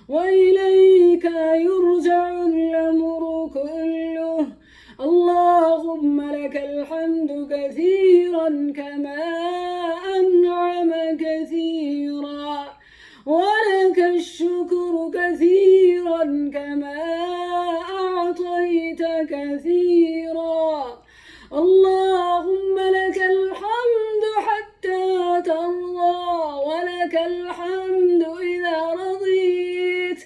وإليك يرجع الأمر كله. اللهم لك الحمد كثيرا كما أنعم كثيرا، ولك الشكر كثيرا كما أعطيت كثيرا. اللهم لك الحمد حتى ترضى، ولك الحمد إذا رضيت،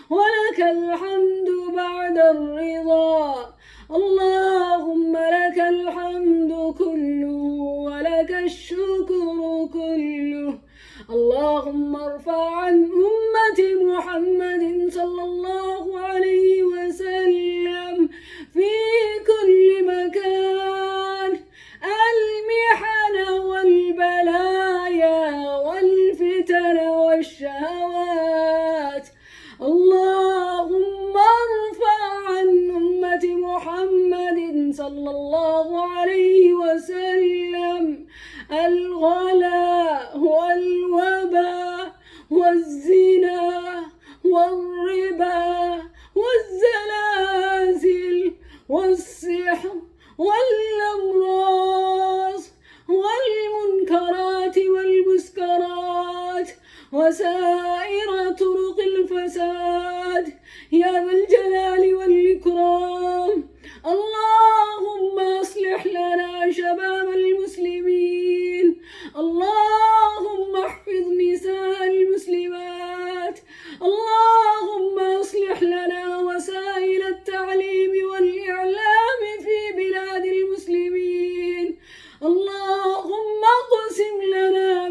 ولك الحمد بعد الرضا. اللهم لك الحمد كله ولك الشكر كله. اللهم ارفع عن أمة محمد صلى الله عليه وسلم في كل مكان المحن والبلايا والفتن والشهوات. اللهم ارفع عن أمة محمد صلى الله عليه وسلم الغلاء والوباء والزنا